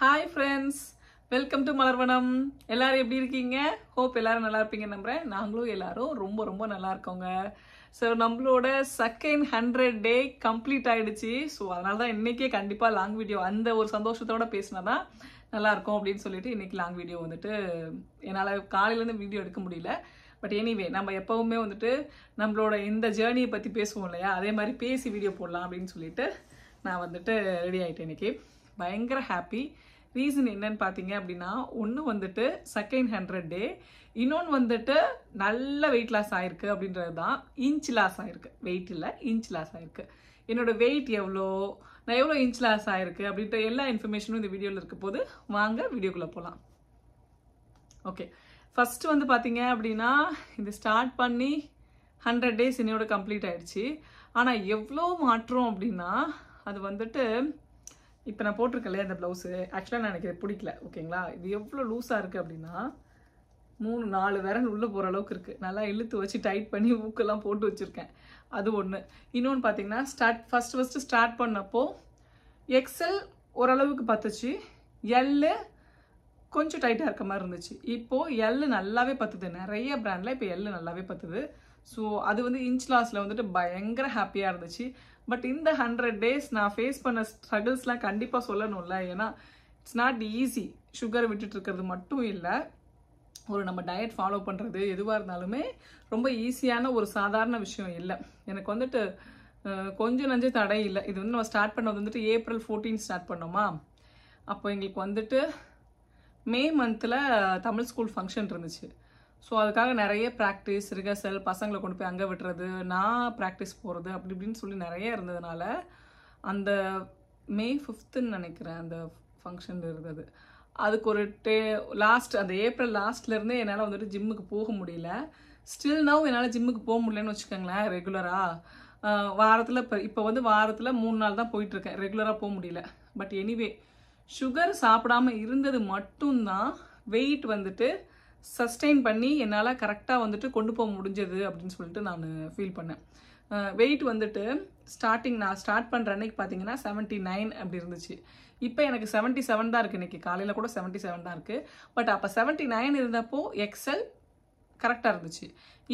Hi friends, welcome to மலர்வனம். எல்லாரும் எப்படி இருக்கீங்க? Hope எல்லாரும் நல்லா இருப்பீங்க நம்புறேன். நாங்களும் எல்லாரும் ரொம்ப நல்லா இருக்கோங்க. ஸோ நம்மளோட செகண்ட் 100 டே கம்ப்ளீட் ஆயிடுச்சு. ஸோ அதனால தான் இன்னைக்கே கண்டிப்பாக லாங் வீடியோ அந்த ஒரு சந்தோஷத்தோட பேசினா தான் நல்லா இருக்கும் அப்படின்னு சொல்லிட்டு இன்னைக்கு லாங் வீடியோ வந்துட்டு என்னால் காலையிலேருந்து வீடியோ எடுக்க முடியல. பட் எனிவே நம்ம எப்பவுமே வந்துட்டு நம்மளோட இந்த ஜேர்னியை பற்றி பேசுவோம் இல்லையா, அதே மாதிரி பேசி வீடியோ போடலாம் அப்படின்னு சொல்லிட்டு நான் வந்துட்டு ரெடி ஆகிட்டேன். இன்னைக்கு பயங்கர ஹாப்பி. ரீசன் என்னன்னு பார்த்தீங்க அப்படின்னா, ஒன்று வந்துட்டு செகண்ட் 100 டே, இன்னொன்று வந்துட்டு நல்ல வெயிட் லாஸ் ஆயிருக்கு அப்படின்றது தான். இன்ச் லாஸ் ஆயிருக்கு, வெயிட் இல்லை இன்ச் லாஸ் ஆயிருக்கு. என்னோட வெயிட் எவ்வளோ, நான் எவ்வளோ இன்ச் லாஸ் ஆயிருக்கு அப்படின்ற எல்லா இன்ஃபர்மேஷனும் இந்த வீடியோவில் இருக்க போது வாங்க வீடியோக்குள்ளே போகலாம். ஓகே, ஃபர்ஸ்ட் வந்து பார்த்தீங்க அப்படின்னா இது ஸ்டார்ட் பண்ணி 100 டேஸ் என்னோட கம்ப்ளீட் ஆயிடுச்சு. ஆனால் எவ்வளோ மாற்றம் அப்படின்னா, அது வந்துட்டு இப்போ நான் போட்டிருக்கேன் இந்த ப்ளவுஸு, ஆக்சுவலாக நான் எனக்கு இது பிடிக்கல. ஓகேங்களா, இது எவ்வளோ லூஸாக இருக்குது அப்படின்னா 3-4 விரல் உள்ளே போகிற அளவுக்கு இருக்குது. நல்லா இழுத்து வச்சு டைட் பண்ணி ஊக்கெல்லாம் போட்டு வச்சுருக்கேன். அது ஒன்று. இன்னொன்று பார்த்தீங்கன்னா ஃபஸ்ட்டு ஸ்டார்ட் பண்ணப்போ எக்ஸல் ஓரளவுக்கு பத்துச்சு, எல்லு கொஞ்சம் டைட்டாக இருக்க மாதிரி இருந்துச்சு. இப்போது எல்லு நல்லாவே பத்துது. நிறைய பிராண்டில் இப்போ எல்லு நல்லாவே பத்துது. ஸோ அது வந்து இன்ச் லாஸில் வந்துட்டு பயங்கர ஹாப்பியாக இருந்துச்சு. பட் இந்த 100 டேஸ் நான் ஃபேஸ் பண்ண ஸ்ட்ரகிள்ஸ்லாம் கண்டிப்பாக சொல்லணும்ல. ஏன்னா இட்ஸ் நாட் ஈஸி. சுகர் விட்டுட்டு இருக்கிறது மட்டும் இல்லை, ஒரு நம்ம டயட் ஃபாலோ பண்ணுறது எதுவாக இருந்தாலுமே ரொம்ப ஈஸியான ஒரு சாதாரண விஷயம் இல்லை. எனக்கு வந்துட்டு கொஞ்சம் நஞ்சு தடை இல்லை. இது வந்து நம்ம ஸ்டார்ட் பண்ணது வந்துட்டு April 14 ஸ்டார்ட் பண்ணோமா. அப்போ எங்களுக்கு வந்துட்டு மே மந்தில் தமிழ் ஸ்கூல் ஃபங்க்ஷன் இருந்துச்சு. ஸோ அதுக்காக நிறைய ப்ராக்டிஸ், ரிஹர்சல், பசங்களை கொண்டு போய் அங்கே விட்டுறது, நான் ப்ராக்டிஸ் போகிறது அப்படி இப்படின்னு சொல்லி நிறைய இருந்ததுனால அந்த மே 5ன்னு நினைக்கிறேன் அந்த ஃபங்க்ஷன் இருந்தது. அதுக்கு ஒரு லாஸ்ட் அந்த ஏப்ரல் லாஸ்ட்லேருந்தே என்னால் வந்துட்டு ஜிம்முக்கு போக முடியல. ஸ்டில் நவ் என்னால் ஜிம்முக்கு போக முடியலன்னு வச்சுக்கோங்களேன். ரெகுலராக வாரத்தில் இப்போ வந்து வாரத்தில் 3 நாள் தான் போயிட்டுருக்கேன். ரெகுலராக போக முடியல. பட் எனிவே சுகர் சாப்பிடாம இருந்தது மட்டும்தான் வெயிட் வந்துட்டு சஸ்டெயின் பண்ணி என்னால் கரெக்டாக வந்துட்டு கொண்டு போக முடிஞ்சது அப்படின்னு சொல்லிட்டு நான் ஃபீல் பண்ணேன். வெயிட் வந்துட்டு நான் ஸ்டார்ட் பண்ணுற அன்னைக்கு பார்த்தீங்கன்னா 79 அப்படி இருந்துச்சு. இப்போ எனக்கு 77 தான் இருக்குது. இன்றைக்கி காலையில் கூட 77 தான் இருக்குது. பட் அப்போ 79 இருந்தப்போ எக்ஸல் கரெக்டாக இருந்துச்சு.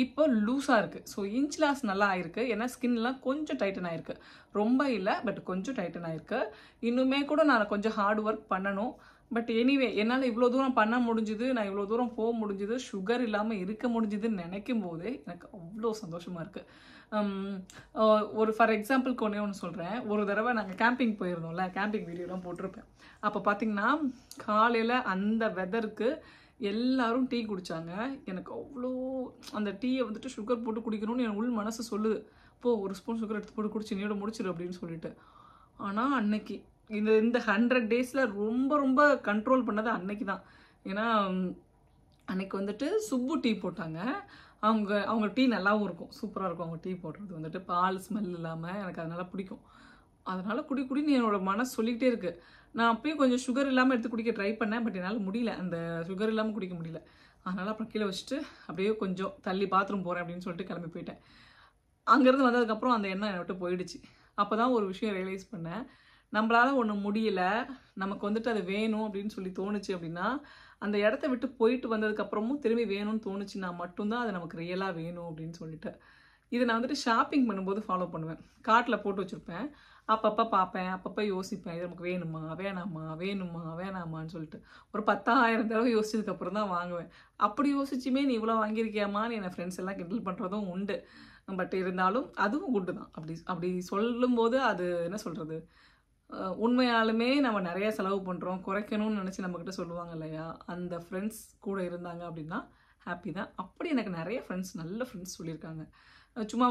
இப்போ லூஸாக இருக்குது. ஸோ இன்ச் லாஸ் நல்லா ஆயிருக்கு. ஏன்னா ஸ்கின்லாம் கொஞ்சம் டைட்டன் ஆயிருக்கு. ரொம்ப இல்லை, பட் கொஞ்சம் டைட்டன் ஆயிருக்கு. இன்னுமே கூட நான் கொஞ்சம் ஹார்ட் ஒர்க் பண்ணணும். பட் எனிவே என்னால் இவ்வளோ தூரம் பண்ண முடிஞ்சுது, நான் இவ்வளோ தூரம் போக முடிஞ்சுது, சுகர் இல்லாமல் இருக்க முடிஞ்சுதுன்னு நினைக்கும் போதே எனக்கு அவ்வளோ சந்தோஷமாக இருக்குது. ஒரு ஃபார் எக்ஸாம்பிளுக்கு ஒன்று சொல்கிறேன். ஒரு தடவை நாங்கள் கேம்பிங் போயிருந்தோம்ல, கேம்பிங் வீடியோலாம் போட்டிருப்பேன். அப்போ பார்த்தீங்கன்னா காலையில் அந்த வெதருக்கு எல்லாரும் டீ குடித்தாங்க. எனக்கு அவ்வளோ அந்த டீயை வந்துட்டு சுகர் போட்டு குடிக்கணும்னு என் உள் மனசு சொல்லுது. ஒரு ஸ்பூன் சுகர் எடுத்து போட்டு குடிச்சு நீயோட முடிச்சிடு அப்படின்னு சொல்லிட்டு. ஆனால் அன்னைக்கு இந்த 100 டேஸில் ரொம்ப கண்ட்ரோல் பண்ணது அன்னைக்கு தான். ஏன்னா அன்னைக்கு வந்துட்டு சுப்பு டீ போட்டாங்க. அவங்க டீ நல்லாவும் இருக்கும், சூப்பராக இருக்கும். அவங்க டீ போடுறது வந்துட்டு பால் ஸ்மெல் இல்லாமல் எனக்கு அதனால் பிடிக்கும். அதனால் குடின்னு என்னோட மனசு சொல்லிக்கிட்டே இருக்குது. நான் அப்பயும் கொஞ்சம் சுகர் இல்லாமல் எடுத்து குடிக்க ட்ரை பண்ணேன். பட் என்னால் முடியல, அந்த சுகர் இல்லாமல் குடிக்க முடியல. அதனால் அப்புறம் கீழே வச்சுட்டு அப்படியே கொஞ்சம் தள்ளி பாத்ரூம் போகிறேன் அப்படின்னு சொல்லிட்டு கிளம்பி போயிட்டேன். அங்கேருந்து வந்ததுக்கப்புறம் அந்த எண்ணம் என்னை விட்டு போயிடுச்சு. அப்போ தான் ஒரு விஷயம் ரியலைஸ் பண்ணேன். நம்மளால் ஒன்று முடியல, நமக்கு வந்துட்டு அது வேணும் அப்படின்னு சொல்லி தோணுச்சு அப்படின்னா, அந்த இடத்த விட்டு போயிட்டு வந்ததுக்கப்புறமும் திரும்பி வேணும்னு தோணுச்சுன்னா மட்டும்தான் அது நமக்கு ரியலாக வேணும் அப்படின்னு சொல்லிட்டு. இதை நான் வந்துட்டு ஷாப்பிங் பண்ணும்போது ஃபாலோ பண்ணுவேன். கார்ட்டில் போட்டு வச்சுருப்பேன். அப்பப்போ பார்ப்பேன், அப்பப்போ யோசிப்பேன், இது நமக்கு வேணுமா வேணாமான்னு சொல்லிட்டு ஒரு 10,000 தடவை யோசிச்சதுக்கப்புறம் தான் வாங்குவேன். அப்படி யோசிச்சுமே நீ இவ்வளோ வாங்கியிருக்கியாமான்னு என் ஃப்ரெண்ட்ஸ் எல்லாம் கிண்டல் பண்ணுறதும் உண்டு. பட் இருந்தாலும் அதுவும் குட்டு தான். அப்படி சொல்லும்போது அது என்ன சொல்கிறது, உண்மையாலுமே நம்ம நிறைய செலவு பண்ணுறோம், குறைக்கணும்னு நினச்சி நம்மக்கிட்ட சொல்லுவாங்க இல்லையா, அந்த ஃப்ரெண்ட்ஸ் கூட இருந்தாங்க அப்படின்னா ஹாப்பி தான். அப்படி எனக்கு நிறைய ஃப்ரெண்ட்ஸ், நல்ல ஃப்ரெண்ட்ஸ் சொல்லியிருக்காங்க. சும்மா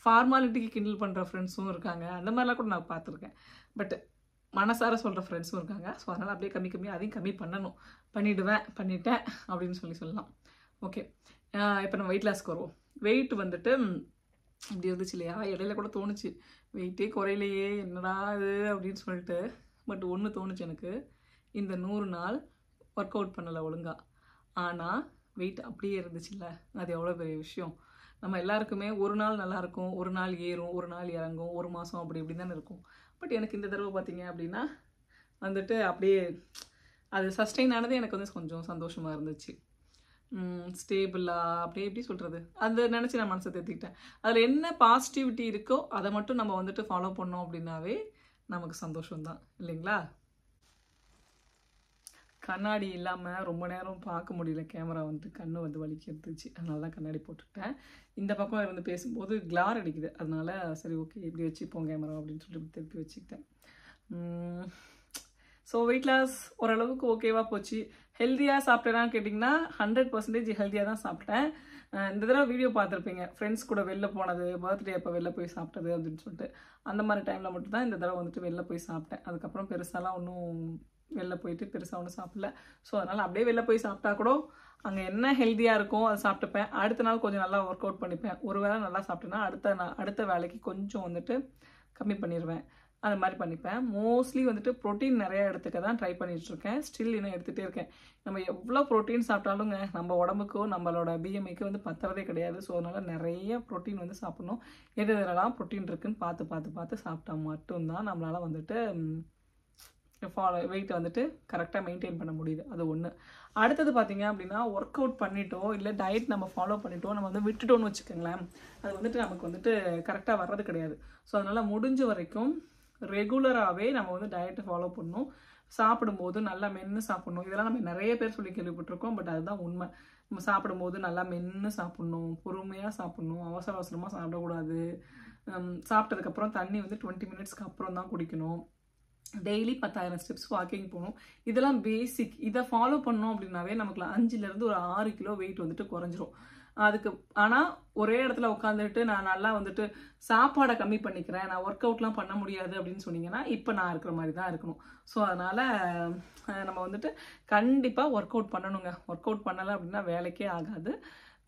ஃபார்மாலிட்டிக்கு கிண்டல் பண்ணுற ஃப்ரெண்ட்ஸும் இருக்காங்க. அந்த மாதிரிலாம் கூட நான் பார்த்துருக்கேன். பட் மனசார சொல்கிற ஃப்ரெண்ட்ஸும் இருக்காங்க. ஸோ அதனால் அப்படியே கம்மி அதையும் கம்மி பண்ணிட்டேன் அப்படின்னு சொல்லலாம். ஓகே, இப்போ நம்ம வெயிட் லாஸ்க்கு வருவோம். வெயிட் வந்துட்டு இப்படி இருந்துச்சு இல்லையா, இடையில கூட தோணுச்சு வெயிட்டே குறையிலையே என்னடா இது அப்படின்னு சொல்லிட்டு. பட் ஒன்று தோணுச்சு எனக்கு, இந்த 100 நாள் ஒர்க் அவுட் பண்ணலை ஒழுங்கா, ஆனால் வெயிட் அப்படியே இருந்துச்சுல்ல, அது எவ்வளோ பெரிய விஷயம். நம்ம எல்லாருக்குமே ஒரு நாள் நல்லாயிருக்கும், ஒரு நாள் ஏறும், ஒரு நாள் இறங்கும், ஒரு மாதம் அப்படி இப்படி தானே இருக்கும். பட் எனக்கு இந்த தடவை பார்த்தீங்க அப்படின்னா வந்துட்டு அப்படியே அது சஸ்டெயின் ஆனது எனக்கு வந்து கொஞ்சம் சந்தோஷமாக இருந்துச்சு. ஸ்டேபிளாக அப்படியே எப்படி சொல்கிறது, அதை நினச்சி நான் மனசை தேர்த்திக்கிட்டேன். அதில் என்ன பாசிட்டிவிட்டி இருக்கோ அதை மட்டும் நம்ம வந்துட்டு ஃபாலோ பண்ணோம் அப்படின்னாவே நமக்கு சந்தோஷம்தான் இல்லைங்களா? கண்ணாடி இல்லாமல் ரொம்ப நேரம் பார்க்க முடியல, கேமரா வந்துட்டு கண்ணு வந்து வலிக்கிருந்துச்சு, அதனால தான் கண்ணாடி போட்டுக்கிட்டேன். இந்த பக்கம் இருந்து பேசும்போது கிளார் அடிக்குது, அதனால சரி ஓகே இப்படி வச்சுப்போம் கேமரா அப்படின்னு சொல்லிட்டு திருப்பி வச்சுக்கிட்டேன். ஸோ வெயிட் லாஸ் ஓரளவுக்கு ஓகேவாக போச்சு. ஹெல்த்தியாக சாப்பிட்டேனான்னு கேட்டிங்கன்னா 100% ஹெல்த்தியாக தான் சாப்பிட்டேன். இந்த தடவை வீடியோ பார்த்துருப்பீங்க, ஃப்ரெண்ட்ஸ் கூட வெளில போனது, பர்த்டே அப்போ வெளில போய் சாப்பிட்டது அப்படின்னு சொல்லிட்டு. அந்த மாதிரி டைமில் மட்டும்தான் இந்த தடவை வந்துட்டு வெளில போய் சாப்பிட்டேன். அதுக்கப்புறம் பெருசாலாம் ஒன்றும் வெளில போயிட்டு பெருசாக ஒன்றும் சாப்பிடல. ஸோ அதனால் அப்படியே வெளில போய் சாப்பிட்டா கூட அங்கே என்ன ஹெல்த்தியாக இருக்கும் அதை சாப்பிட்டுப்பேன். அடுத்த நாள் கொஞ்சம் நல்லா ஒர்க் அவுட் பண்ணிப்பேன். ஒரு வேளை நல்லா சாப்பிட்டேன்னா அடுத்த வேலைக்கு கொஞ்சம் வந்துட்டு கம்மி பண்ணிடுவேன். அந்த மாதிரி பண்ணிப்பேன். மோஸ்ட்லி வந்துட்டு ப்ரோட்டீன் நிறையா எடுத்துக்க தான் ட்ரை பண்ணிகிட்ருக்கேன். ஸ்டில் இன்னும் எடுத்துகிட்டே இருக்கேன். நம்ம எவ்வளோ ப்ரோட்டீன் சாப்பிட்டாலுங்க நம்ம உடம்புக்கோ நம்மளோட பிஎம்ஐக்கு வந்து பத்துறதே கிடையாது. ஸோ அதனால் நிறைய ப்ரோட்டீன் வந்து சாப்பிட்ணும். எது எதுலாம் ப்ரோட்டீன் இருக்குதுன்னு பார்த்து சாப்பிட்டா மட்டும்தான் நம்மளால் வந்துட்டு வெயிட்டை வந்துட்டு கரெக்டாக மெயின்டைன் பண்ண முடியுது. அது ஒன்று. அடுத்தது பார்த்தீங்க அப்படின்னா, ஒர்க் அவுட் பண்ணிட்டோம் இல்லை டயட் நம்ம ஃபாலோ பண்ணிட்டோம், நம்ம வந்து விட்டுட்டோன்னு வச்சுக்கோங்களேன், அது வந்துட்டு நமக்கு வந்துட்டு கரெக்டாக வர்றது கிடையாது. ஸோ அதனால் முடிஞ்ச வரைக்கும் ரெகுலராகவே நம்ம வந்து டயட்டை ஃபாலோ பண்ணணும். சாப்பிடும்போது நல்லா மென்று சாப்பிட்ணும். இதெல்லாம் நம்ம நிறைய பேர் சொல்லி கேள்விப்பட்டிருக்கோம். பட் அதுதான் உண்மை. நம்ம சாப்பிடும்போது நல்லா மென்று சாப்பிட்ணும், பொறுமையாக சாப்பிட்ணும், அவசரமாக சாப்பிடக்கூடாது. சாப்பிட்டதுக்கப்புறம் தண்ணி வந்து 20 மினிட்ஸ்க்கு அப்புறம் தான் குடிக்கணும். டெய்லி 10,000 ஸ்டெப்ஸ் வாக்கிங் போகணும். இதெல்லாம் பேசிக். இதை ஃபாலோ பண்ணோம் அப்படின்னாவே நமக்கு 5லேருந்து ஒரு 6 கிலோ வெயிட் வந்துட்டு குறைஞ்சிரும். அதுக்கு ஆனால் ஒரே இடத்துல உட்காந்துட்டு நான் நல்லா வந்துட்டு சாப்பாடை கம்மி பண்ணிக்கிறேன், நான் ஒர்க் அவுட்லாம் பண்ண முடியாது அப்படின்னு சொன்னீங்கன்னா இப்போ நான் இருக்கிற மாதிரி தான் இருக்கணும். ஸோ அதனால் நம்ம வந்துட்டு கண்டிப்பாக ஒர்க் அவுட் பண்ணணுங்க. ஒர்க் அவுட் பண்ணலை அப்படின்னா வேலைக்கே ஆகாது.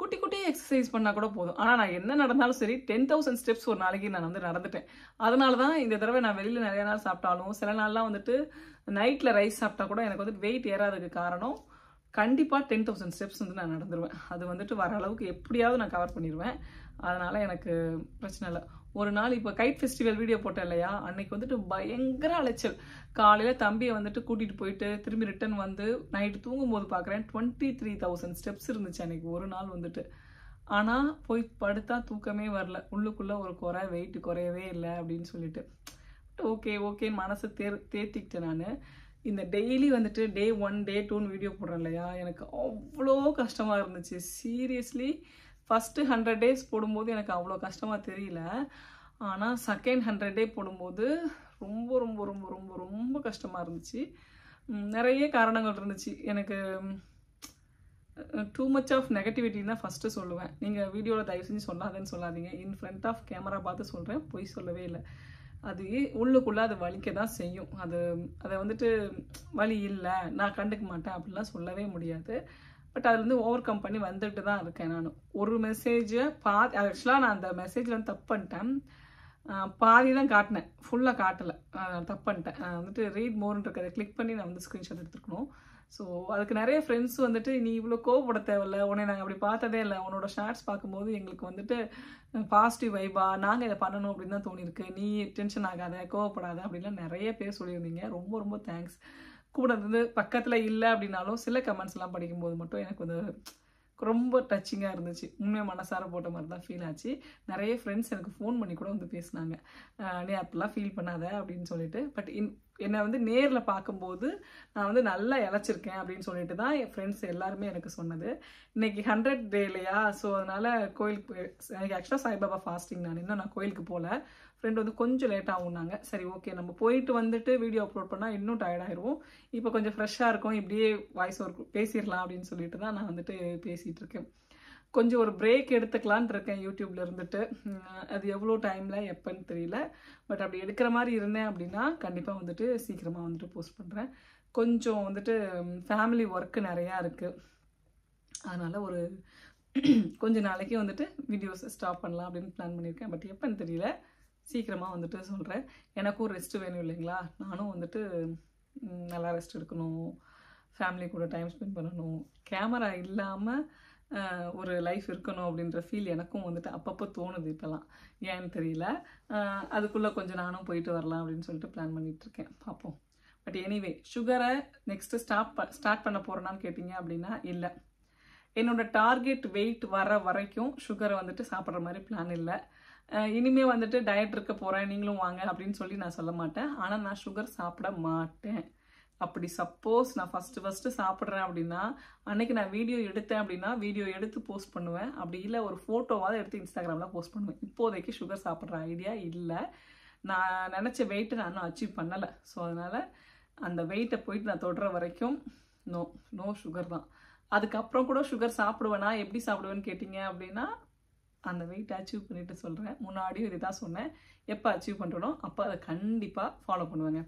குட்டி குட்டி எக்ஸசைஸ் பண்ணால் கூட போதும். ஆனால் நான் என்ன நடந்தாலும் சரி 10,000 ஸ்டெப்ஸ் ஒரு நாளைக்கு நான் வந்து நடந்துட்டேன். அதனால தான் இந்த தடவை நான் வெளியில் நிறைய நாள் சாப்பிட்டாலும் சில நாள்லாம் வந்துட்டு நைட்டில் ரைஸ் சாப்பிட்டா கூட எனக்கு வந்து வெயிட் ஏறாததுக்கு காரணம் கண்டிப்பாக 10,000 ஸ்டெப்ஸ் வந்து நான் நடந்துருவேன். அது வந்துட்டு வர அளவுக்கு எப்படியாவது நான் கவர் பண்ணிடுவேன். அதனால் எனக்கு பிரச்சனை இல்லை. ஒரு நாள் இப்போ கைட் ஃபெஸ்டிவல் வீடியோ போட்டேன் இல்லையா, அன்னைக்கு வந்துட்டு பயங்கர அலைச்சல். காலையில் தம்பியை வந்துட்டு கூட்டிகிட்டு போயிட்டு திரும்பி ரிட்டன் வந்து நைட்டு தூங்கும்போது பார்க்குறேன் 23,000 ஸ்டெப்ஸ் இருந்துச்சு அன்னைக்கு ஒரு நாள் வந்துட்டு. ஆனால் போய் படுத்தா தூக்கமே வரல, உள்ளுக்குள்ளே ஒரு வெயிட் குறையவே இல்லை அப்படின்னு சொல்லிட்டு ஓகேன்னு மனசை தேர்த்திக்கிட்டேன். நான் இந்த டெய்லி வந்துட்டு டே 1 டே 2ன்னு வீடியோ போடுறேன் இல்லையா, எனக்கு அவ்வளோ கஷ்டமாக இருந்துச்சு. சீரியஸ்லி ஃபஸ்ட்டு 100 டேஸ் போடும்போது எனக்கு அவ்வளோ கஷ்டமாக தெரியல. ஆனால் செகண்ட் 100 டே போடும்போது ரொம்ப ரொம்ப ரொம்ப ரொம்ப ரொம்ப கஷ்டமாக இருந்துச்சு. நிறைய காரணங்கள் இருந்துச்சு. எனக்கு டூ மச் ஆஃப் நெகட்டிவிட்டின்னு தான் ஃபஸ்ட்டு சொல்லுவேன். நீங்கள் வீடியோவில் தயவு செஞ்சு சொல்லாதேன்னு சொல்லாதீங்க. இன் ஃப்ரண்ட் ஆஃப் கேமரா பார்த்து சொல்கிறேன், பொய் சொல்லவே இல்லை. அது உள்ளுக்குள்ளே அது வலிக்க தான் செய்யும். அதை வந்துட்டு வலி இல்லை நான் கண்டுக்க மாட்டேன் அப்படிலாம் சொல்லவே முடியாது. பட் அதில் வந்து ஓவர் கம் பண்ணி வந்துட்டு தான் இருக்கேன். நான் ஒரு மெசேஜை ஆக்சுவலாக நான் அந்த மெசேஜில் வந்து தப்பு பண்ணிட்டேன். பாதி தான் காட்டினேன், ஃபுல்லாக காட்டலை. தப்பு பண்ணிட்டேன். வந்துட்டு ரீட் மோர்ன்னு இருக்கிறத கிளிக் பண்ணி நான் வந்து ஸ்க்ரீன்ஷாட் எடுத்துருக்கணும். ஸோ அதுக்கு நிறைய ஃப்ரெண்ட்ஸ் வந்துட்டு நீ இவ்வளோ கோவப்பட தேவையில்ல, உன்னை நாங்கள் அப்படி பார்த்ததே இல்லை, உன்னோட ஷார்ட்ஸ் பார்க்கும்போது எங்களுக்கு வந்துட்டு பாசிட்டிவ் வைபா நாங்கள் இதை பண்ணணும் அப்படின்னு தான் தோணியிருக்கு, நீ டென்ஷன் ஆகாத கோவப்படாத அப்படின்லாம் நிறைய பேர் சொல்லியிருந்தீங்க. ரொம்ப ரொம்ப தேங்க்ஸ். கூட இருந்து பக்கத்தில் இல்லை அப்படின்னாலும் சில கமெண்ட்ஸ்லாம் படிக்கும்போது மட்டும் எனக்கு வந்து ரொம்ப டச்சிங்காக இருந்துச்சு. உண்மையாக மனசார போட்ட மாதிரி தான் ஃபீல் ஆச்சு. நிறைய ஃப்ரெண்ட்ஸ் எனக்கு ஃபோன் பண்ணி கூட வந்து பேசினாங்க, நீ அப்படிலாம் ஃபீல் பண்ணாத அப்படின்னு சொல்லிட்டு. பட் என்னை வந்து நேரில் பார்க்கும்போது நான் வந்து நல்லா இழைச்சிருக்கேன் அப்படின்னு சொல்லிட்டு தான் என் ஃப்ரெண்ட்ஸ் எல்லாருமே எனக்கு சொன்னது. இன்றைக்கி 100 டே இல்லையா, ஸோ அதனால் கோயிலுக்கு எனக்கு ஆக்சுவலாக சாய்பாபா ஃபாஸ்டிங். நான் கோயிலுக்கு போகல. ஃப்ரெண்ட் வந்து கொஞ்சம் லேட் ஆகுனாங்க. சரி ஓகே நம்ம போயிட்டு வந்துட்டு வீடியோ அப்லோட் பண்ணால் இன்னும் டயர்டாயிருவோம், இப்போ கொஞ்சம் ஃப்ரெஷ்ஷாக இருக்கும், இப்படியே வாய்ஸ் ஒர்க் பேசிடலாம் அப்படின்னு சொல்லிட்டு தான் நான் வந்துட்டு பேசிகிட்டு இருக்கேன். கொஞ்சம் ஒரு பிரேக் எடுத்துக்கலான் இருக்கேன் யூடியூப்ல இருந்துட்டு. அது எவ்வளோ டைமில் எப்போன்னு தெரியல. பட் அப்படி எடுக்கிற மாதிரி இருந்தேன் அப்படின்னா கண்டிப்பாக வந்துட்டு சீக்கிரமாக வந்துட்டு போஸ்ட் பண்ணுறேன். கொஞ்சம் வந்துட்டு ஃபேமிலி ஒர்க்கு நிறையா இருக்குது. அதனால் ஒரு கொஞ்ச நாளைக்கு வந்துட்டு வீடியோஸை ஸ்டாப் பண்ணலாம் அப்படின்னு பிளான் பண்ணியிருக்கேன். பட் எப்போன்னு தெரியல, சீக்கிரமாக வந்துட்டு சொல்கிறேன். எனக்கும் ரெஸ்ட்டு வேணும் இல்லைங்களா, நானும் வந்துட்டு நல்லா ரெஸ்ட் எடுக்கணும், ஃபேமிலி கூட டைம் ஸ்பெண்ட் பண்ணணும், கேமரா இல்லாமல் ஒரு லைஃப் இருக்கணும் அப்படின்ற ஃபீல் எனக்கும் வந்துட்டு அப்பப்போ தோணுது இப்போலாம், ஏன்னு தெரியல. அதுக்குள்ளே கொஞ்சம் நானும் போயிட்டு வரலாம் அப்படின்னு சொல்லிட்டு பிளான் பண்ணிகிட்ருக்கேன். பார்ப்போம். பட் எனிவே சுகரை நெக்ஸ்ட்டு ஸ்டார்ட் பண்ண போகிறேன்னான்னு கேட்டிங்க அப்படின்னா இல்லை. என்னோட டார்கெட் வெயிட் வர வரைக்கும் சுகரை வந்துட்டு சாப்பிட்ற மாதிரி பிளான் இல்லை. இனிமே வந்துட்டு டயட் இருக்க போகிறேன், நீங்களும் வாங்க அப்படின்னு சொல்லி நான் சொல்ல மாட்டேன். ஆனால் நான் சுகர் சாப்பிட மாட்டேன். அப்படி சப்போஸ் நான் ஃபஸ்ட்டு சாப்பிட்றேன் அப்படின்னா அன்னைக்கு நான் வீடியோ எடுத்தேன் அப்படின்னா வீடியோ எடுத்து போஸ்ட் பண்ணுவேன். அப்படி இல்லை ஒரு ஃபோட்டோவாவது எடுத்து இன்ஸ்டாகிராமில் போஸ்ட் பண்ணுவேன். இப்போதைக்கு சுகர் சாப்பிட்ற ஐடியா இல்லை. நான் நினச்ச வெயிட்டை நான் இன்னும் அச்சீவ் பண்ணலை. ஸோ அதனால் அந்த வெயிட்டை போயிட்டு நான் தொடுற வரைக்கும் நோ சுகர் தான். அதுக்கப்புறம் கூட சுகர் சாப்பிடுவேனா, எப்படி சாப்பிடுவேன்னு கேட்டிங்க அப்படின்னா அந்த வெயிட் அச்சீவ் பண்ணிட்டு சொல்கிறேன். முன்னாடியும் இது தான் சொன்னேன். எப்போ அச்சீவ் பண்ணுறனோ அப்போ அதை கண்டிப்பாக ஃபாலோ பண்ணுவேங்க.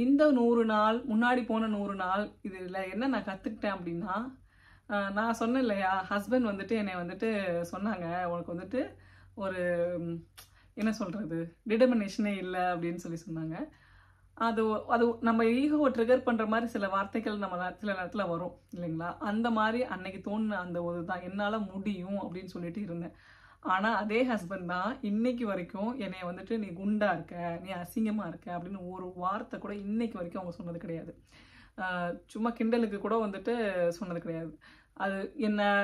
இந்த 100 நாள் முன்னாடி போன 100 நாள் இதில் என்ன நான் கற்றுக்கிட்டேன் அப்படின்னா, நான் சொன்னேன் இல்லையா, ஹஸ்பண்ட் வந்துட்டு என்னை வந்துட்டு சொன்னாங்க, உனக்கு வந்துட்டு ஒரு என்ன சொல்கிறது டிட்டர்மினேஷனே இல்லை அப்படின்னு சொல்லி சொன்னாங்க. அது நம்ம ஈகோவை ட்ரிகர் பண்ணுற மாதிரி சில வார்த்தைகள் நம்ம சில நேரத்தில் வரும் இல்லைங்களா. அந்த மாதிரி அன்னைக்கு தோணுன அந்த ஒரு தான் என்னால் முடியும் அப்படின்னு சொல்லிட்டு இருந்தேன். ஆனால் அதே ஹஸ்பண்ட் தான் இன்னைக்கு வரைக்கும் என்னை வந்துட்டு நீ குண்டா இருக்க, நீ அசிங்கமாக இருக்க அப்படின்னு ஒரு வார்த்தை கூட இன்னைக்கு வரைக்கும் அவங்க சொன்னது கிடையாது. சும்மா கிண்டலுக்கு கூட வந்துட்டு சொன்னது கிடையாது. அது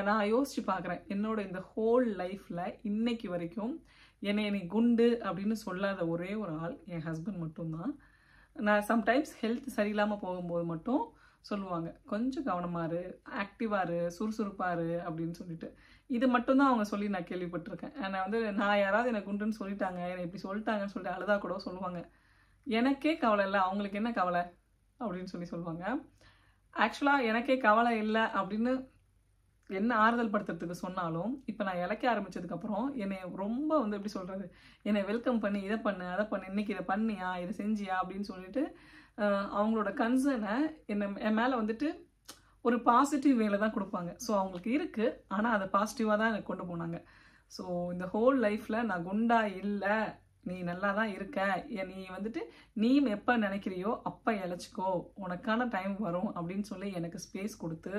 நான் யோசிச்சு பார்க்குறேன். என்னோட இந்த ஹோல் லைஃப்பில் இன்னைக்கு வரைக்கும் என்னை நீ குண்டு அப்படின்னு சொல்லாத ஒரே ஒரு ஆள் என் ஹஸ்பண்ட் மட்டும்தான். நான் சம்டைம்ஸ் ஹெல்த் சரியில்லாமல் போகும்போது மட்டும் சொல்லுவாங்க, கொஞ்சம் கவனமாக இரு, ஆக்டிவாக இரு, சுறுசுறுப்பாக இரு அப்படின்னு சொல்லிட்டு. இது மட்டும்தான் அவங்க சொல்லி நான் கேள்விப்பட்டிருக்கேன். நான் யாராவது எனக்கு குண்டுன்னு சொல்லிட்டாங்க, என்னை இப்படி சொல்லிட்டாங்கன்னு சொல்லிட்டு அழுதா கூட சொல்லுவாங்க, எனக்கே கவலை இல்லை, அவங்களுக்கு என்ன கவலை அப்படின்னு சொல்லுவாங்க. ஆக்சுவலாக எனக்கே கவலை இல்லை அப்படின்னு என்ன ஆறுதல் படுத்துறதுக்கு சொன்னாலும் இப்போ நான் இழைக்க ஆரம்பித்ததுக்கப்புறம் என்னை ரொம்ப எப்படி சொல்கிறது, என்னை வெல்கம் பண்ணி இதை பண்ணு அதை பண்ணு, இன்னைக்கு இதை பண்ணியா இதை செஞ்சியா அப்படின்னு சொல்லிட்டு அவங்களோட கன்சர்னை என் மேலே வந்துட்டு ஒரு பாசிட்டிவ் வேலை தான் கொடுப்பாங்க. ஸோ அவங்களுக்கு இருக்குது, ஆனால் அதை பாசிட்டிவாக தான் எனக்கு கொண்டு போனாங்க. ஸோ இந்த ஹோல் லைஃப்பில் நான் குண்டா இல்லை, நீ நல்லா தான் இருக்க, நீ வந்துட்டு நீ எப்போ நினைக்கிறியோ அப்போ இழைச்சிக்கோ, உனக்கான டைம் வரும் அப்படின்னு சொல்லி எனக்கு ஸ்பேஸ் கொடுத்து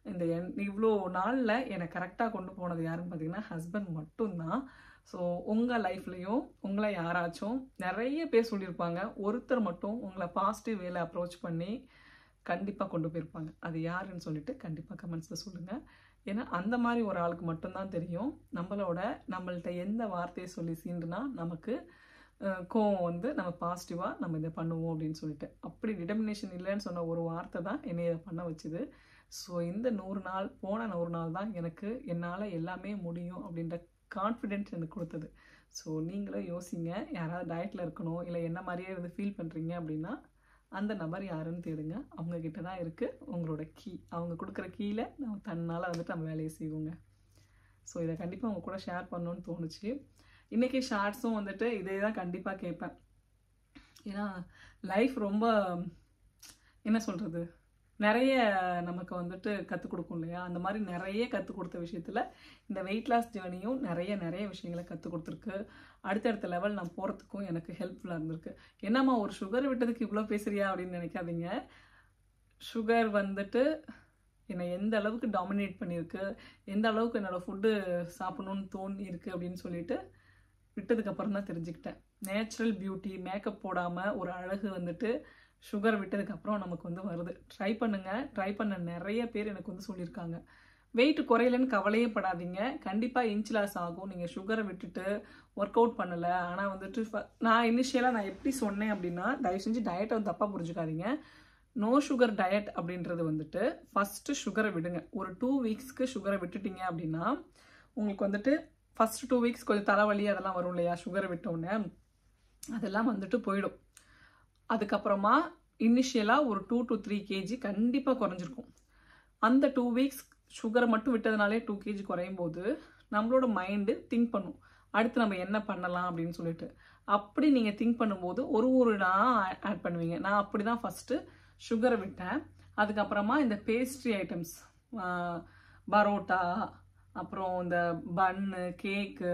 இந்த இவ்வளோ நாளில் என்னை கரெக்டாக கொண்டு போனது யாருன்னு பார்த்தீங்கன்னா ஹஸ்பண்ட் மட்டும்தான். ஸோ உங்கள் லைஃப்லையும் உங்களை யாராச்சும் நிறைய பேர் சொல்லியிருப்பாங்க, ஒருத்தர் மட்டும் உங்களை பாசிட்டிவ் வேலை அப்ரோச் பண்ணி கண்டிப்பாக கொண்டு போயிருப்பாங்க. அது யாருன்னு சொல்லிட்டு கண்டிப்பாக கமெண்ட்ஸில் சொல்லுங்கள். ஏன்னா அந்த மாதிரி ஒரு ஆளுக்கு மட்டும்தான் தெரியும் நம்மள்கிட்ட எந்த வார்த்தையை சொல்லி சீண்டுனா நமக்கு கோவம் நம்ம பாசிட்டிவாக நம்ம இதை பண்ணுவோம் அப்படின்னு சொல்லிட்டு. அப்படி டிட்டர்மினேஷன் இல்லைன்னு சொன்ன ஒரு வார்த்தை தான் என்னை இதை பண்ண வச்சுது. ஸோ இந்த 100 நாள் போன 100 நாள் தான் எனக்கு என்னால் எல்லாமே முடியும் அப்படின்ற கான்ஃபிடென்ட் எனக்கு கொடுத்தது. ஸோ நீங்களும் யோசிங்க, யாராவது டயட்டில் இருக்கணும் இல்லை என்ன மாதிரியே ஃபீல் பண்ணுறீங்க அப்படின்னா அந்த நபர் யாருன்னு தேடுங்க. அவங்கக்கிட்ட தான் இருக்குது உங்களோட கீ. அவங்க கொடுக்குற கீழே நம்ம தன்னால் நம்ம வேலையை செய்வோங்க. ஸோ இதை கண்டிப்பாக அவங்க கூட ஷேர் பண்ணணுன்னு தோணுச்சு. இன்றைக்கி ஷார்ட்ஸும் இதே தான் கண்டிப்பாக கேட்பேன். ஏன்னா லைஃப் ரொம்ப என்ன சொல்கிறது, நிறைய நமக்கு கற்றுக் கொடுக்கும் இல்லையா. அந்த மாதிரி நிறைய கற்றுக் கொடுத்த விஷயத்தில் இந்த வெயிட் லாஸ் ஜேர்னியும் நிறைய விஷயங்களை கற்றுக் கொடுத்துருக்கு. அடுத்தடுத்த லெவல் நான் போகிறதுக்கும் எனக்கு ஹெல்ப்ஃபுல்லாக இருந்திருக்கு. என்னம்மா ஒரு சுகர் விட்டதுக்கு இவ்வளோ பேசுறியா அப்படின்னு நினைக்காதீங்க. சுகர் என்னை எந்த அளவுக்கு டாமினேட் பண்ணியிருக்கு, எந்த அளவுக்கு என்னோடய ஃபுட்டு சாப்பிடணும்னு தோணி இருக்குது அப்படின்னு சொல்லிட்டு விட்டதுக்கப்புறம் தான் தெரிஞ்சுக்கிட்டேன். நேச்சுரல் பியூட்டி, மேக்கப் போடாமல் ஒரு அழகு சுகர் விட்டதுக்கப்புறம் நமக்கு வருது. ட்ரை பண்ணுங்கள். ட்ரை பண்ண நிறைய பேர் எனக்கு சொல்லியிருக்காங்க. வெயிட் குறையலன்னு கவலையே படாதீங்க, கண்டிப்பாக இன்ச் லாஸ் ஆகும். நீங்கள் சுகரை விட்டுட்டு ஒர்க் அவுட் பண்ணலை. ஆனால் நான் இனிஷியலாக எப்படி சொன்னேன் அப்படின்னா, தயவு செஞ்சு டயட்டை தப்பாக புரிஞ்சுக்காதீங்க. நோ சுகர் டயட் அப்படின்றது ஃபஸ்ட்டு சுகரை விடுங்க. ஒரு 2 வீக்ஸ்க்கு சுகரை விட்டுட்டீங்க அப்படின்னா உங்களுக்கு ஃபஸ்ட்டு 2 வீக்ஸ் கொஞ்சம் தலைவலி அதெல்லாம் வரும் இல்லையா, சுகரை விட்டோன்னே அதெல்லாம் போயிடும். அதுக்கப்புறமா இனிஷியலாக ஒரு 2 to 3 kg கண்டிப்பாக குறைஞ்சிருக்கும். அந்த 2 வீக்ஸ் சுகரை மட்டும் விட்டதுனாலே 2 kg குறையும் போது நம்மளோட மைண்டு திங்க் பண்ணும், அடுத்து நம்ம என்ன பண்ணலாம் அப்படின்னு சொல்லிட்டு. அப்படி நீங்கள் திங்க் பண்ணும்போது ஒரு நான் ஆட் பண்ணுவீங்க. நான் அப்படி தான் ஃபஸ்ட்டு சுகரை விட்டேன். அதுக்கப்புறமா இந்த பேஸ்ட்ரி ஐட்டம்ஸ், பரோட்டா, அப்புறம் இந்த பன்னு, கேக்கு,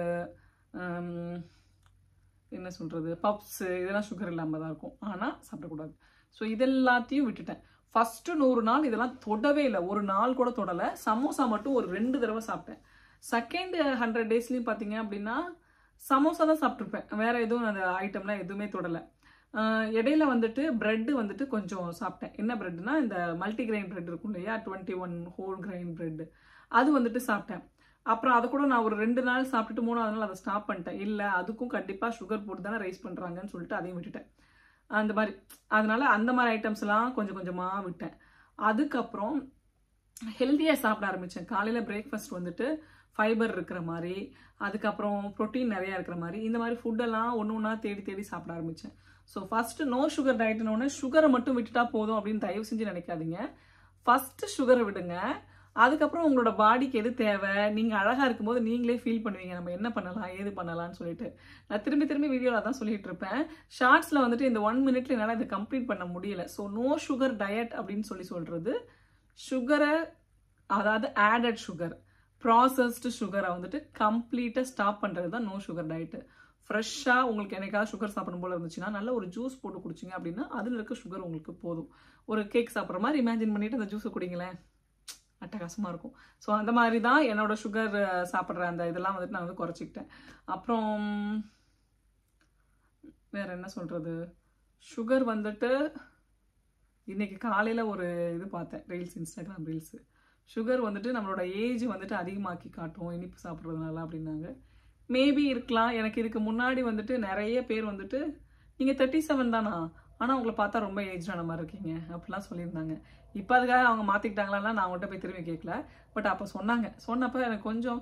என்ன சொல்கிறது, பப்ஸு, இதெல்லாம் சுகர் இல்லாமல் தான் இருக்கும், ஆனால் சாப்பிடக்கூடாது. ஸோ இதெல்லாத்தையும் விட்டுட்டேன். ஃபஸ்ட்டு 100 நாள் இதெல்லாம் தொடவே இல்லை, ஒரு நாள் கூட தொடலை. சமோசா மட்டும் ஒரு 2 தடவை சாப்பிட்டேன். செகண்ட் 100 டேஸ்லையும் பார்த்தீங்க அப்படின்னா சமோசா தான் சாப்பிட்ருப்பேன், வேறு எதுவும் அந்த ஐட்டம்லாம் எதுவுமே தொடலை. இடையில வந்துட்டு பிரெட் வந்துட்டு கொஞ்சம் சாப்பிட்டேன். என்ன பிரெட்னா இந்த மல்டிகிரெயின் பிரெட் இருக்கும் இல்லையா, 21 ஹோல் கிரெயின் பிரெட், அது வந்துட்டு சாப்பிட்டேன். அப்புறம் அதை கூட நான் ஒரு 2 நாள் சாப்பிட்டுட்டு 3வது நாள் அதை ஸ்டாப் பண்ணிட்டேன். இல்லை அதுக்கும் கண்டிப்பாக சுகர் போட்டு தானே ரைஸ் பண்ணுறாங்கன்னு சொல்லிட்டு அதையும் விட்டுட்டேன். அந்த மாதிரி அதனால அந்த மாதிரி ஐட்டம்ஸ்லாம் கொஞ்சம் கொஞ்சமாக விட்டேன். அதுக்கப்புறம் ஹெல்த்தியாக சாப்பிட ஆரம்பித்தேன். காலையில் பிரேக்ஃபாஸ்ட் வந்துட்டு ஃபைபர் இருக்கிற மாதிரி, அதுக்கப்புறம் ப்ரோட்டீன் நிறையா இருக்கிற மாதிரி, இந்த மாதிரி ஃபுட்டெல்லாம் ஒன்று ஒன்றா தேடி தேடி சாப்பிட ஆரம்பித்தேன். ஸோ ஃபஸ்ட்டு நோ சுகர் டயட்னு சுகரை மட்டும் விட்டுட்டா போதும் அப்படின்னு தயவு செஞ்சு நினைக்காதீங்க. ஃபஸ்ட்டு சுகரை விடுங்க. அதுக்கப்புறம் உங்களோட பாடிக்கு எது தேவை, நீங்கள் அழகாக இருக்கும்போது நீங்களே ஃபீல் பண்ணுவீங்க நம்ம என்ன பண்ணலாம் ஏது பண்ணலாம்னு சொல்லிட்டு. நான் திரும்பி திரும்பி வீடியோவில் தான் சொல்லிட்டு இருப்பேன். ஷார்ட்ஸில் வந்துட்டு இந்த 1 மினிட்ல என்னால் இதை கம்ப்ளீட் பண்ண முடியல. ஸோ நோ சுகர் டயட் அப்படின்னு சொல்கிறது சுகரை, அதாவது ஆடட் சுகர், ப்ராசஸ்டு சுகரை வந்துட்டு கம்ப்ளீட்டாக ஸ்டாப் பண்ணுறது தான் நோ சுகர் டயட்டு. ஃப்ரெஷ்ஷாக உங்களுக்கு என்னைக்காவது சுகர் சாப்பிடும் போல இருந்துச்சுன்னா நல்ல ஒரு ஜூஸ் போட்டு குடிச்சிங்க அப்படின்னா அதில் இருக்க சுகர் உங்களுக்கு போதும். ஒரு கேக் சாப்பிட்ற மாதிரி இமேஜின் பண்ணிவிட்டு அந்த ஜூஸை குடிங்களேன், அட்டகாசமாக இருக்கும். ஸோ அந்த மாதிரி தான் என்னோட சுகர் சாப்பிட்ற அந்த இதெல்லாம் வந்துட்டு நான் வந்து குறைச்சிக்கிட்டேன். அப்புறம் வேற என்ன சொல்கிறது, சுகர் வந்துட்டு இன்னைக்கு காலையில் ஒரு இது பார்த்தேன், ரீல்ஸ், இன்ஸ்டாகிராம் ரீல்ஸு. சுகர் வந்துட்டு நம்மளோட ஏஜ் வந்துட்டு அதிகமாக்கி காட்டும் இனிப்பு சாப்பிட்றதுனால அப்படின்னாங்க. மேபி இருக்கலாம். எனக்கு இதுக்கு முன்னாடி வந்துட்டு நிறைய பேர் வந்துட்டு நீங்கள் 37 தானா, ஆனால் உங்களை பார்த்தா ரொம்ப ஏஜ்டான மாதிரி இருக்கீங்க அப்படிலாம் சொல்லியிருந்தாங்க. இப்போ அதுக்காக அவங்க மாற்றிக்கிட்டாங்களான்னா நான் அவங்கள்ட்ட போய் திரும்பி கேட்கல. பட் அப்போ சொன்னப்போ எனக்கு கொஞ்சம்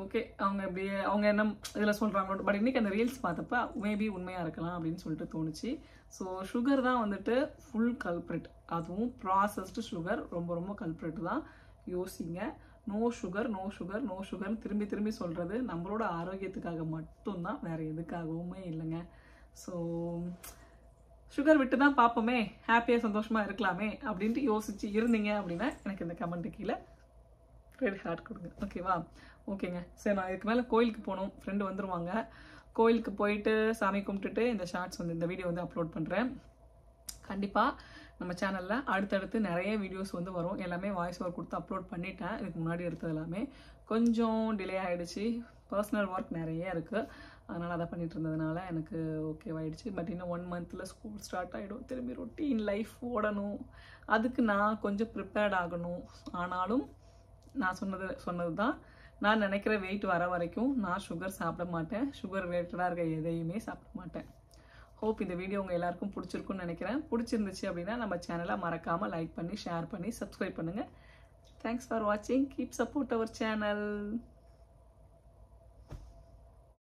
ஓகே, அவங்க இப்படி அவங்க என்ன இதில் சொல்கிறாங்களோ. பட் இன்றைக்கி அந்த ரீல்ஸ் பார்த்தப்ப மேபி உண்மையாக இருக்கலாம் அப்படின்னு சொல்லிட்டு தோணுச்சு. ஸோ சுகர் தான் வந்துட்டு ஃபுல் கல்ப்ரிட். அதுவும் ப்ராசஸ்டு சுகர் ரொம்ப ரொம்ப கல்ப்ரிட் தான். யோசிங்க. No sugar no sugar no சுகர்னு திரும்பி திரும்பி சொல்கிறது நம்மளோட ஆரோக்கியத்துக்காக மட்டும்தான், வேறு எதுக்காகவுமே இல்லைங்க. ஸோ சுகர் விட்டு தான் பார்ப்போமே, ஹாப்பியாக சந்தோஷமாக இருக்கலாமே அப்படின்ட்டு யோசிச்சு இருந்தீங்க அப்படின்னா எனக்கு இந்த கமெண்ட்டு கீழே ரெட் ஹார்ட் கொடுங்க. ஓகேவா? ஓகேங்க. சரி, நான் இதுக்கு மேலே கோயிலுக்கு போகணும், ஃப்ரெண்டு வந்துடுவாங்க. கோயிலுக்கு போயிட்டு சாமி கும்பிட்டுட்டு இந்த ஷார்ட்ஸ் வந்து இந்த வீடியோ வந்து அப்லோட் பண்ணுறேன். கண்டிப்பாக நம்ம சேனலில் அடுத்தடுத்து நிறைய வீடியோஸ் வந்து வரும். எல்லாமே வாய்ஸ் ஓவர் கொடுத்து அப்லோட் பண்ணிட்டேன். இதுக்கு முன்னாடி எடுத்தது எல்லாமே கொஞ்சம் டிலே ஆகிடுச்சு. பர்சனல் ஒர்க் நிறைய இருக்குது, அதனால் அதை பண்ணிட்டு இருந்ததுனால எனக்கு ஓகேவாயிடுச்சு. பட் இன்னும் 1 மந்தில் ஸ்கூல் ஸ்டார்ட் ஆகிடும். திரும்பி ரொட்டீன் லைஃப் ஓடணும். அதுக்கு நான் கொஞ்சம் ப்ரிப்பேர்ட் ஆகணும். ஆனாலும் நான் சொன்னது தான், நான் நினைக்கிற வெயிட் வர வரைக்கும் நான் சுகர் சாப்பிட மாட்டேன். சுகர் ரிலேட்டடாக இருக்க எதையுமே சாப்பிட மாட்டேன். ஹோப் இந்த வீடியோ உங்கள் எல்லாருக்கும் பிடிச்சிருக்குன்னு நினைக்கிறேன். பிடிச்சிருந்துச்சு அப்படின்னா நம்ம சேனலை மறக்காமல் லைக் பண்ணி ஷேர் பண்ணி சப்ஸ்கிரைப் பண்ணுங்கள். தேங்க்ஸ் ஃபார் வாட்சிங். Keep support our channel.